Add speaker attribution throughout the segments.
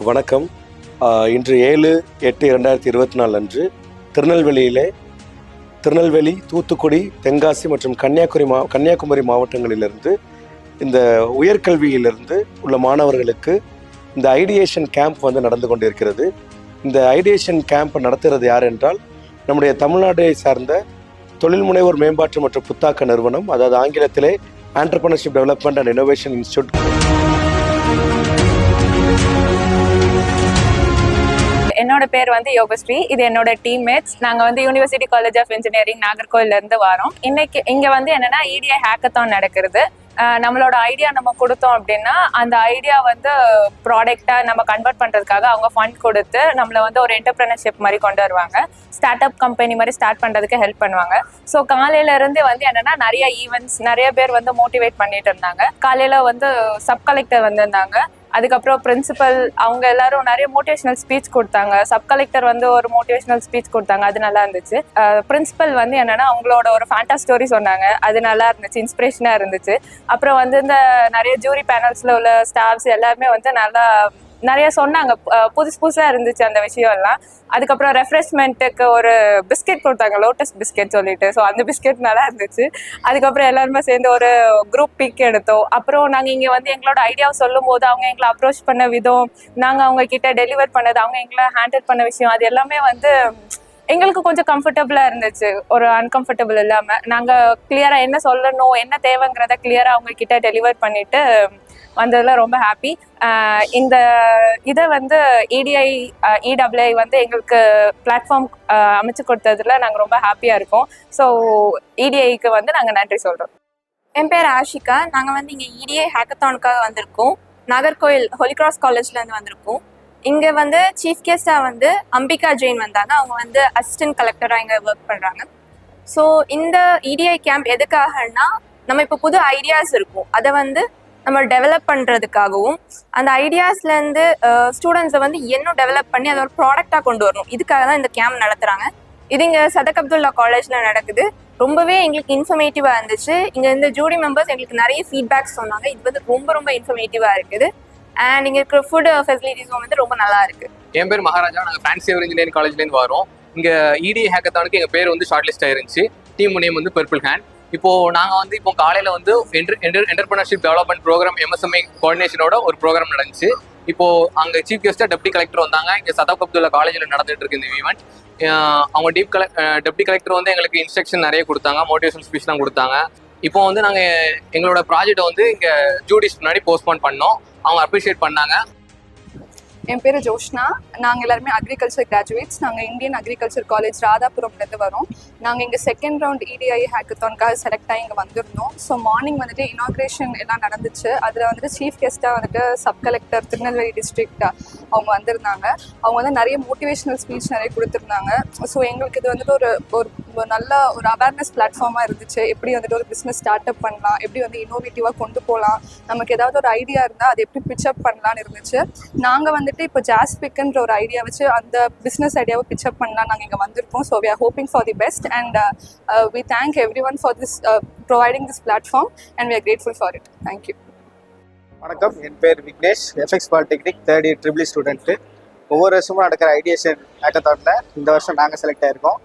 Speaker 1: வணக்கம். இன்று 7/8/2024 அன்று திருநெல்வேலி, தூத்துக்குடி, தென்காசி மற்றும் கன்னியாகுமரி மாவட்டங்களிலிருந்து இந்த உயர்கல்வியிலிருந்து உள்ள மாணவர்களுக்கு இந்த ஐடியேஷன் கேம்ப் நடந்து கொண்டிருக்கிறது. இந்த ஐடியேஷன் கேம்ப் நடத்துகிறது யார் என்றால் நம்முடைய தமிழ்நாட்டை சார்ந்த தொழில் முனைவோர் மேம்பாட்டு மற்றும் புத்தாக்க நிறுவனம், அதாவது ஆங்கிலத்திலே entrepreneurship development and innovation institute.
Speaker 2: என்னோட பேர் யோகஸ்ரீ. இது என்னோட டீம்மேட்ஸ். நாங்க யூனிவர்சிட்டி காலேஜ் ஆஃப் இன்ஜினியரிங் நாகர்கோயில்ல இருந்து வரோம். இன்னைக்கு இங்க என்னன்னா EDI ஹேக்கத்தான் நடக்கிறது. நம்மளோட ஐடியா நம்ம கொடுத்தோம் அப்படின்னா அந்த ஐடியா ப்ராடக்டா நம்ம கன்வெர்ட் பண்றதுக்காக அவங்க ஃபண்ட் கொடுத்து நம்மள ஒரு என்டர்பிரினர்ஷிப் மாதிரி கொண்டு வருவாங்க. ஸ்டார்ட் அப் கம்பெனி மாதிரி ஸ்டார்ட் பண்றதுக்கு ஹெல்ப் பண்ணுவாங்க. ஸோ காலையில இருந்து என்னன்னா நிறைய ஈவெண்ட்ஸ், நிறைய பேர் மோட்டிவேட் பண்ணிட்டு இருந்தாங்க. காலையில சப் கலெக்டர் வந்திருந்தாங்க. அதுக்கப்புறம் பிரின்சிபல் அவங்க எல்லாரும் நிறைய மோட்டிவேஷனல் ஸ்பீச் கொடுத்தாங்க. சப் கலெக்டர் ஒரு மோட்டிவேஷனல் ஸ்பீச் கொடுத்தாங்க. அது நல்லா இருந்துச்சு. பிரின்சிபல் என்னன்னா அவங்களோட ஒரு ஃபேண்டா ஸ்டோரி சொன்னாங்க. அது நல்லா இருந்துச்சு, இன்ஸ்பிரேஷனா இருந்துச்சு. அப்புறம் இந்த நிறைய ஜூரி பேனல்ஸ்ல உள்ள ஸ்டாஃப்ஸ் எல்லாருமே நல்லா நிறைய சொன்னாங்க. புதுசா இருந்துச்சு அந்த விஷயம் எல்லாம். அதுக்கப்புறம் ரெஃப்ரெஷ்மெண்ட்டுக்கு ஒரு பிஸ்கெட் கொடுத்தாங்க, லோட்டஸ் பிஸ்கெட் சொல்லிட்டு. ஸோ அந்த பிஸ்கெட் நல்லா இருந்துச்சு. அதுக்கப்புறம் எல்லாருமே சேர்ந்து ஒரு குரூப் பிக் எடுத்தோம். அப்புறம் நாங்கள் இங்கே எங்களோட ஐடியாவை சொல்லும் போது அவங்க எங்களை அப்ரோச் பண்ண விதம், நாங்கள் அவங்க கிட்ட டெலிவர் பண்ணது, அவங்க எங்களை ஹேண்டில் பண்ண விஷயம், அது எல்லாமே எங்களுக்கு கொஞ்சம் கம்ஃபர்டபுளா இருந்துச்சு. ஒரு அன்கம்ஃபர்டபுள் இல்லாம நாங்க கிளியரா என்ன சொல்லணும், என்ன தேவைங்கிறத கிளியரா அவங்க கிட்ட டெலிவர் பண்ணிட்டு வந்ததுல ரொம்ப ஹாப்பி. இந்த இதை EDI EAA எங்களுக்கு பிளாட்ஃபார்ம் அமைச்சு கொடுத்ததுல நாங்க ரொம்ப ஹாப்பியா இருக்கோம். ஸோ EDIக்கு நாங்க நன்றி சொல்றோம்.
Speaker 3: என் பேர் ஆஷிகா. நாங்க இங்க EDI ஹேக்கத்தானுக்காக வந்திருக்கோம். நாகர்கோயில் ஹோலி கிராஸ் காலேஜ்ல இருந்து வந்திருக்கோம். இங்க சீஃப் கெஸ்டா அம்பிகா ஜெயின் வந்தாங்க. அவங்க அசிஸ்டன்ட் கலெக்டரா இங்க ஒர்க் பண்றாங்க. ஸோ இந்த EDI கேம்ப் எதுக்காகனா, நம்ம இப்போ புது ஐடியாஸ் இருக்கும், அதை நம்ம டெவலப் பண்றதுக்காகவும் அந்த ஐடியாஸ்ல இருந்து ஸ்டூடெண்ட்ஸை இன்னும் டெவலப் பண்ணி அதை ஒரு ப்ராடக்டா கொண்டு வரணும். இதுக்காக தான் இந்த கேம்ப் நடத்துறாங்க. இது இங்க சதக் அப்துல்லா காலேஜ்ல நடக்குது. ரொம்பவே எங்களுக்கு இன்ஃபர்மேட்டிவா இருந்துச்சு. இங்க இந்த ஜூரி மெம்பர்ஸ் எங்களுக்கு நிறைய ஃபீட்பேக்ஸ் சொன்னாங்க. இது ரொம்ப ரொம்ப இன்ஃபர்மேட்டிவா இருக்குது. அண்ட் இங்க இருக்கிற ஃபுட் ஃபெசிலிட்டிஸும் ரொம்ப நல்லா இருக்கு.
Speaker 4: என் பேர் மகாராஜா. நாங்கள் ஃபேன்சி இன்ஜினியரிங் காலேஜ்லேருந்து வரோம். இங்கே EDI ஹேக்கத்தானுக்கு எங்கள் பேர் ஷார்ட் லிஸ்ட் ஆயிருந்துச்சு. Team name purple hand. இப்போ நாங்கள் இப்போ காலையில் என்டர்பிரினர்ஷிப் டெவலப்மெண்ட் ப்ரோக்ராம் MSME கோஆர்டினேஷனோட ஒரு ப்ரோக்ராம் நடந்துச்சு. இப்போ அங்கே சீஃப் கெஸ்ட்டாக டெப்டி கலெக்டர் வந்தாங்க. இங்கே சதக் அப்துல்லா காலேஜில் நடந்துட்டு இருக்கு இந்த ஈவெண்ட். அவங்க டெப்டி கலெக்டர் எங்களுக்கு இன்ஸ்ட்ரக்ஷன் நிறைய கொடுத்தாங்க, மோட்டிவேஷனல் ஸ்பீச்லாம் கொடுத்தாங்க. இப்போ நாங்கள் எங்களோட ப்ராஜெக்டை இங்கே ஜூடிஸ் முன்னாடி போஸ்ட்போன் பண்ணோம். அவங்க அப்ரிஷியேட் பண்ணாங்க.
Speaker 5: என் பேர் ஜோஷ்னா. நாங்கள் எல்லாருமே அக்ரிகல்ச்சர் கிராஜுவேட்ஸ். நாங்கள் இந்தியன் அக்ரிகல்ச்சர் காலேஜ் ராதாபுரம்லேருந்து வரோம். நாங்கள் இங்கே செகண்ட் ரவுண்ட் EDI ஹேக்கத்தானுக்காக செலக்ட் ஆகி இங்கே வந்திருந்தோம். ஸோ மார்னிங் இனாக்ரேஷன் எல்லாம் நடந்துச்சு. அதில் சீஃப் கெஸ்ட்டாக சப் கலெக்டர் திருநெல்வேலி டிஸ்ட்ரிக்ட் அவங்க வந்திருந்தாங்க. அவங்க நிறைய மோட்டிவேஷனல் ஸ்பீச் நிறைய கொடுத்துருந்தாங்க. ஸோ எங்களுக்கு இது ஒரு நல்ல ஒரு அவேர்னஸ் பிளாட்ஃபார்மாக இருந்துச்சு. எப்படி ஒரு பிஸ்னஸ் ஸ்டார்ட் அப் பண்ணலாம், எப்படி இன்னோவேட்டிவாக கொண்டு போகலாம், நமக்கு ஏதாவது ஒரு ஐடியா இருந்தால் அதை எப்படி பிச்சப் பண்ணலான்னு இருந்துச்சு. நாங்கள் இப்போ ஜாஸ்பிக்ன்ற ஒரு ஐடியா வச்சு அந்த பிஸ்னஸ் ஐடியாவை பிச்சப் பண்ணலாம் நாங்கள் இங்கே வந்திருக்கோம். So we are hoping for the best and we thank everyone for this providing this platform and we are grateful for it. Thank you.
Speaker 6: வணக்கம். என் பேர் Vignesh. FX polytechnic third year triple student. ஒவ்வொரு வருஷமும் நடக்கிற ஐடியேஷன் ஹேக்கத்தானில் இந்த வருஷம் நாங்கள் select ஆகிருக்கோம்.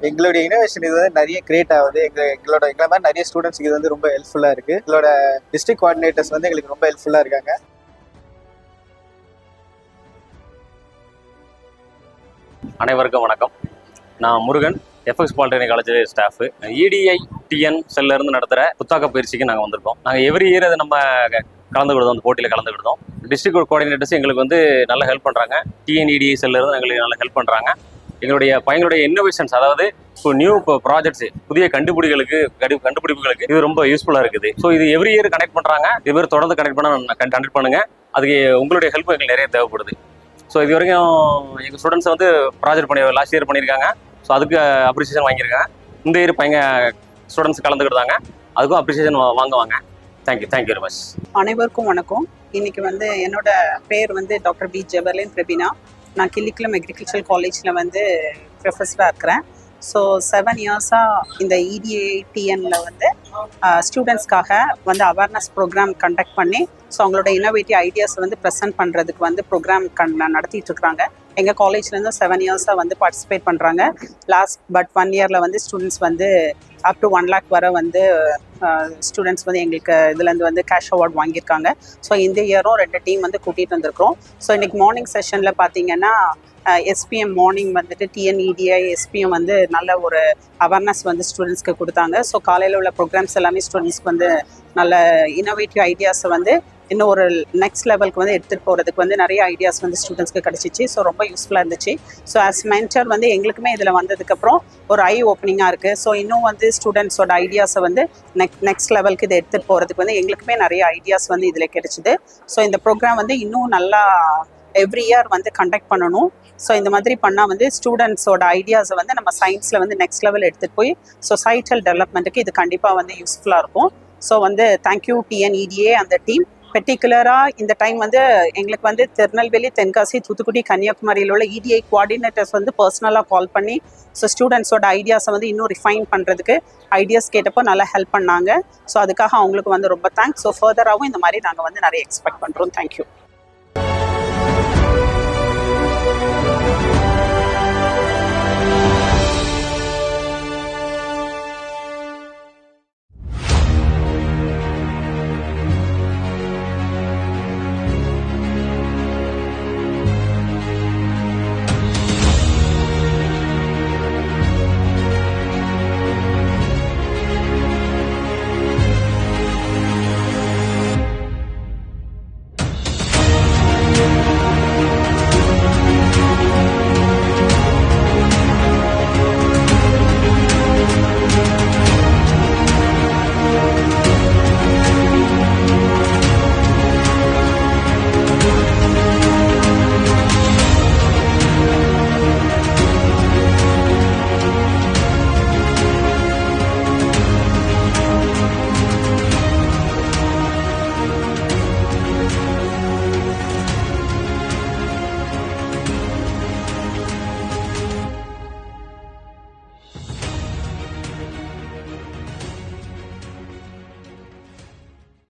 Speaker 6: எங்களுடைய இனோவேஷன் இது நிறைய கிரியேட் ஆகுது. எங்களை மாதிரி நிறைய ஸ்டூடெண்ட்ஸுக்கு இது ரொம்ப ஹெல்ப்ஃபுல்லாக இருக்குது. எங்களோட டிஸ்ட்ரிக்ட் கோஆர்டினேட்டர்ஸ் எங்களுக்கு ரொம்ப ஹெல்ப்ஃபுல்லாக இருக்காங்க.
Speaker 7: அனைவருக்கும் வணக்கம். நான் Murugan, FX polytechnic college staff. EDI TN செல்லிருந்து நடத்துகிற புத்தாக்க பயிற்சிக்கு நாங்கள் வந்திருக்கோம். நாங்கள் எவ்ரி இயர் அதை நம்ம கலந்துக்கிடுதோம், அந்த போட்டியில் கலந்துக்கிடுதோம். டிஸ்ட்ரிக்ட் கோஆர்டினேட்டர்ஸ் எங்களுக்கு நல்ல ஹெல்ப் பண்ணுறாங்க. TN EDI செல்லிருந்து எங்களுக்கு நல்ல ஹெல்ப் பண்ணுறாங்க. எங்களுடைய இன்னோவேஷன்ஸ், அதாவது இப்போ நியூ ப்ராஜெக்ட்ஸ், புதிய கண்டுபிடிப்புகளுக்கு இது ரொம்ப யூஸ்ஃபுல்லாக இருக்குது. ஸோ இது எவ்ரி இயர் கனெக்ட் பண்ணுறாங்க. இது தொடர்ந்து கனெக்ட் பண்ணுங்கள். அதுக்கு உங்களுடைய ஹெல்ப் எங்களுக்கு நிறைய தேவைப்படுது. ஸோ இது வரைக்கும் எங்கள் ஸ்டூடெண்ட்ஸ் ப்ராஜெக்ட் லாஸ்ட் இயர் பண்ணியிருக்காங்க. ஸோ அதுக்கு அப்ரிசியேஷன் வாங்கியிருக்காங்க. இந்த இயர் ஸ்டூடெண்ட்ஸ் கலந்துக்கிட்டாங்க, அதுக்கும் அப்ரிசியேஷன் வாங்குவாங்க. Thank you very much.
Speaker 8: அனைவருக்கும் வணக்கம். இன்னைக்கு என்னோட பேர் டாக்டர் B. ஜெபர்லின் பிரபீனா. நான் கிள்ளிக்குளம் அக்ரிகல்ச்சர் காலேஜில் ப்ரொஃபஸராக இருக்கிறேன். ஸோ 7 இயர்ஸாக இந்த EDA-TNல வந்து ஸ்டூடெண்ட்ஸ்க்காக வந்து அவேர்னஸ் ப்ரோக்ராம் கண்டக்ட் பண்ணி ஸோ அவங்களோட இன்னோவேட்டிவ் ஐடியாஸ் வந்து ப்ரெசென்ட் பண்ணுறதுக்கு வந்து ப்ரோக்ராம் நடத்திட்டு இருக்கிறாங்க. எங்கள் காலேஜ்லேருந்து 7 இயர்ஸாக வந்து பார்ட்டிசிபேட் பண்ணுறாங்க. லாஸ்ட் பட் 1 இயரில் வந்து ஸ்டூடெண்ட்ஸ் வந்து அப் டு 1 lakh வரை வந்து ஸ்டூடெண்ட்ஸ் வந்து எங்களுக்கு இதுலேருந்து வந்து கேஷ் அவார்ட் வாங்கியிருக்காங்க. ஸோ இந்த இயரும் 2 டீம் வந்து கூட்டிகிட்டு வந்திருக்கிறோம். ஸோ இன்றைக்கி மார்னிங் செஷனில் பார்த்தீங்கன்னா SPM மார்னிங் வந்துட்டு TNEDI SPM வந்து நல்ல ஒரு அவேர்னஸ் வந்து ஸ்டூடெண்ட்ஸ்க்கு கொடுத்தாங்க. ஸோ காலையில் உள்ள ப்ரோக்ராம்ஸ் எல்லாமே ஸ்டூடெண்ட்ஸ்க்கு வந்து நல்ல இன்னோவேட்டிவ் ஐடியாஸை வந்து இன்னும் ஒரு நெக்ஸ்ட் லெவலுக்கு வந்து எடுத்துகிட்டு போகிறதுக்கு வந்து நிறைய ஐடியாஸ் வந்து ஸ்டூடெண்ட்ஸ்க்கு கிடச்சிச்சு. ஸோ ரொம்ப யூஸ்ஃபுல்லாக இருந்துச்சு. ஸோ ஆஸ் மென்டர் வந்து எங்களுக்குமே இதில் வந்ததுக்கப்புறம் ஒரு ஐ ஓப்பனிங்காக இருக்குது. ஸோ இன்னும் வந்து ஸ்டூடெண்ட்ஸோட ஐடியாஸை வந்து நெக்ஸ்ட் லெவலுக்கு இதை எடுத்துகிட்டு போகிறதுக்கு வந்து எங்களுக்குமே நிறைய ஐடியாஸ் வந்து இதில் கிடைச்சிது. ஸோ இந்த ப்ரோக்ராம் வந்து இன்னும் நல்லா எவ்ரி இயர் வந்து கண்டக்ட் பண்ணணும். ஸோ இந்த மாதிரி பண்ணால் வந்து ஸ்டூடெண்ட்ஸோட ஐடியாஸை வந்து நம்ம சயின்ஸில் வந்து நெக்ஸ்ட் லெவல் எடுத்துகிட்டு போய் சொசைட்டல் டெவலப்மெண்ட்டுக்கு இது கண்டிப்பாக வந்து யூஸ்ஃபுல்லாக இருக்கும். ஸோ வந்து தேங்க்யூ TNEDA அந்த டீம். பெர்டிகுலராக இந்த டைம் வந்து எங்களுக்கு வந்து திருநெல்வேலி, தென்காசி, தூத்துக்குடி, கன்னியாகுமரியில் உள்ள EDI கோஆர்டினேட்டர்ஸ் வந்து பர்சனலாக கால் பண்ணி ஸோ ஸ்டூடெண்ட்ஸோட ஐடியாஸை வந்து இன்னும் ரிஃபைன் பண்ணுறதுக்கு ஐடியாஸ் கேட்டப்போ நல்லா ஹெல்ப் பண்ணாங்க. ஸோ அதுக்காக அவங்களுக்கு வந்து ரொம்ப தேங்க்ஸ். ஸோ ஃபர்தராகவும் இந்த மாதிரி நாங்கள் வந்து நிறைய எக்ஸ்பெக்ட் பண்ணுறோம். தேங்க்யூ.